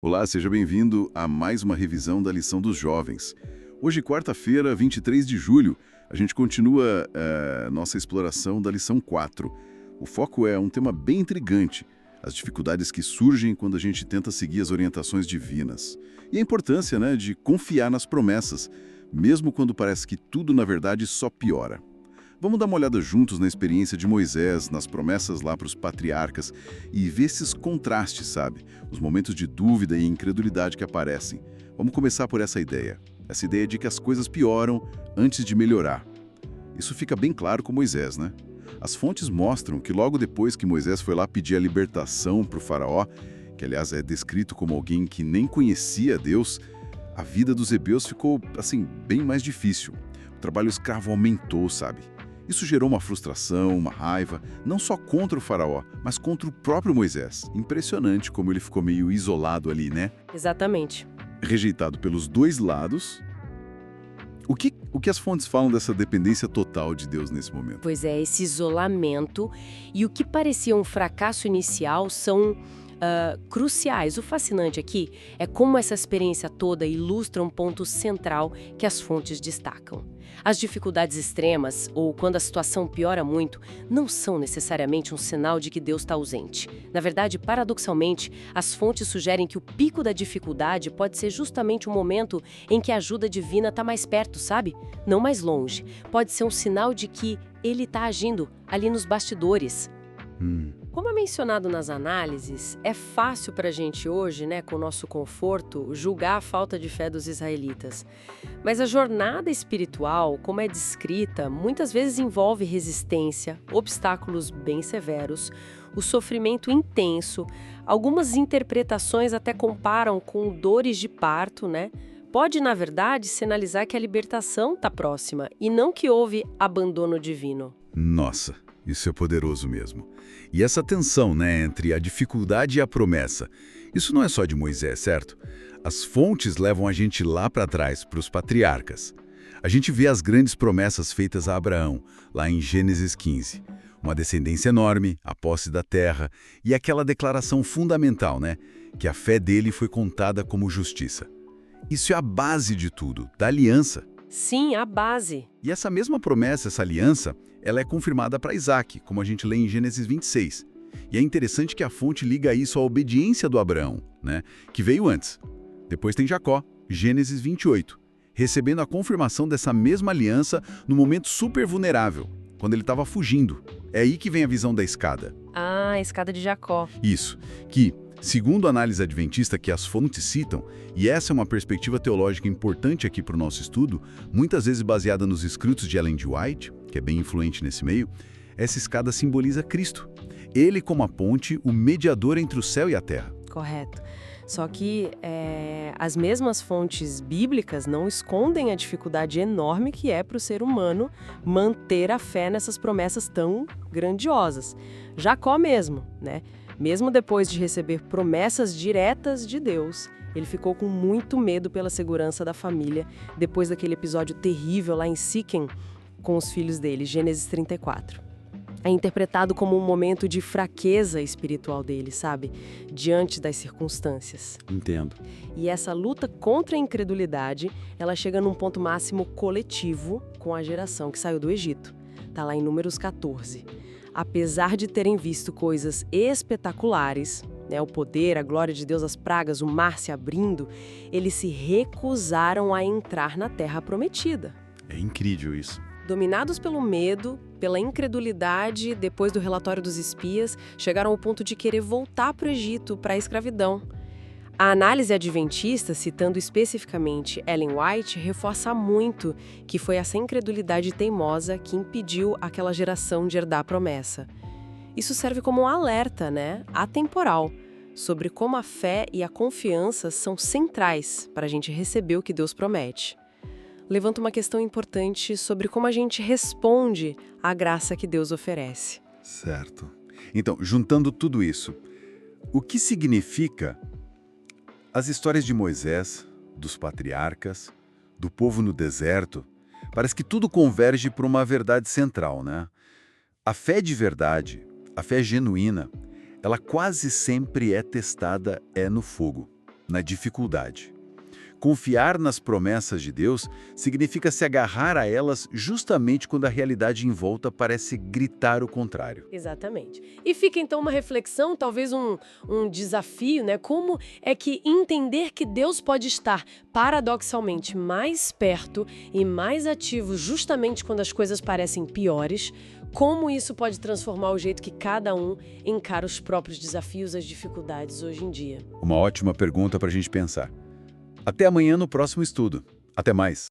Olá, seja bem-vindo a mais uma revisão da lição dos jovens. Hoje, quarta-feira, 23 de julho, a gente continua nossa exploração da lição 4. O foco é um tema bem intrigante, as dificuldades que surgem quando a gente tenta seguir as orientações divinas. E a importância, de confiar nas promessas, mesmo quando parece que tudo, na verdade, só piora. Vamos dar uma olhada juntos na experiência de Moisés, nas promessas lá para os patriarcas e ver esses contrastes, sabe? Os momentos de dúvida e incredulidade que aparecem. Vamos começar por essa ideia. Essa ideia de que as coisas pioram antes de melhorar. Isso fica bem claro com Moisés, né? As fontes mostram que logo depois que Moisés foi lá pedir a libertação para o faraó, que aliás é descrito como alguém que nem conhecia Deus, a vida dos hebeus ficou, assim, bem mais difícil. O trabalho escravo aumentou, sabe? Isso gerou uma frustração, uma raiva, não só contra o faraó, mas contra o próprio Moisés. Impressionante como ele ficou meio isolado ali, né? Exatamente. Rejeitado pelos dois lados. O que as fontes falam dessa dependência total de Deus nesse momento? Pois é, esse isolamento e o que parecia um fracasso inicial são cruciais. O fascinante aqui é como essa experiência toda ilustra um ponto central que as fontes destacam. As dificuldades extremas, ou quando a situação piora muito, não são necessariamente um sinal de que Deus está ausente. Na verdade, paradoxalmente, as fontes sugerem que o pico da dificuldade pode ser justamente o momento em que a ajuda divina está mais perto, sabe? Não mais longe. Pode ser um sinal de que Ele está agindo ali nos bastidores. Como é mencionado nas análises, é fácil para a gente hoje, com o nosso conforto, julgar a falta de fé dos israelitas. Mas a jornada espiritual, como é descrita, muitas vezes envolve resistência, obstáculos bem severos, o sofrimento intenso. Algumas interpretações até comparam com dores de parto, Pode, na verdade, sinalizar que a libertação está próxima e não que houve abandono divino. Nossa, isso é poderoso mesmo. E essa tensão, entre a dificuldade e a promessa, isso não é só de Moisés, certo? As fontes levam a gente lá para trás, para os patriarcas. A gente vê as grandes promessas feitas a Abraão, lá em Gênesis 15. Uma descendência enorme, a posse da terra e aquela declaração fundamental, que a fé dele foi contada como justiça. Isso é a base de tudo, da aliança. Sim, a base. E essa mesma promessa, essa aliança, ela é confirmada para Isaac, como a gente lê em Gênesis 26. E é interessante que a fonte liga isso à obediência do Abraão, que veio antes. Depois tem Jacó, Gênesis 28, recebendo a confirmação dessa mesma aliança no momento super vulnerável, quando ele estava fugindo. É aí que vem a visão da escada. Ah, a escada de Jacó. Isso, que, segundo a análise adventista que as fontes citam, e essa é uma perspectiva teológica importante aqui para o nosso estudo, muitas vezes baseada nos escritos de Ellen G. White, que é bem influente nesse meio, essa escada simboliza Cristo. Ele como a ponte, o mediador entre o céu e a terra. Correto. Só que as mesmas fontes bíblicas não escondem a dificuldade enorme que é para o ser humano manter a fé nessas promessas tão grandiosas. Jacó mesmo, Mesmo depois de receber promessas diretas de Deus, ele ficou com muito medo pela segurança da família depois daquele episódio terrível lá em Siquém com os filhos dele, Gênesis 34. É interpretado como um momento de fraqueza espiritual dele, sabe? Diante das circunstâncias. Entendo. E essa luta contra a incredulidade, ela chega num ponto máximo coletivo com a geração que saiu do Egito. Tá lá em Números 14. Apesar de terem visto coisas espetaculares, o poder, a glória de Deus, as pragas, o mar se abrindo, eles se recusaram a entrar na terra prometida. É incrível isso. Dominados pelo medo, pela incredulidade, depois do relatório dos espias, chegaram ao ponto de querer voltar para o Egito, para a escravidão. A análise adventista, citando especificamente Ellen White, reforça muito que foi essa incredulidade teimosa que impediu aquela geração de herdar a promessa. Isso serve como um alerta, atemporal, sobre como a fé e a confiança são centrais para a gente receber o que Deus promete. Levanta uma questão importante sobre como a gente responde à graça que Deus oferece. Certo. Então, juntando tudo isso, o que significa as histórias de Moisés, dos patriarcas, do povo no deserto? Parece que tudo converge para uma verdade central, A fé de verdade, a fé genuína, ela quase sempre é testada no fogo. na dificuldade. Confiar nas promessas de Deus significa se agarrar a elas justamente quando a realidade em volta parece gritar o contrário. Exatamente. E fica então uma reflexão, talvez um desafio, né? Como é que entender que Deus pode estar paradoxalmente mais perto e mais ativo justamente quando as coisas parecem piores, como isso pode transformar o jeito que cada um encara os próprios desafios, as dificuldades hoje em dia. Uma ótima pergunta para a gente pensar. Até amanhã no próximo estudo. Até mais!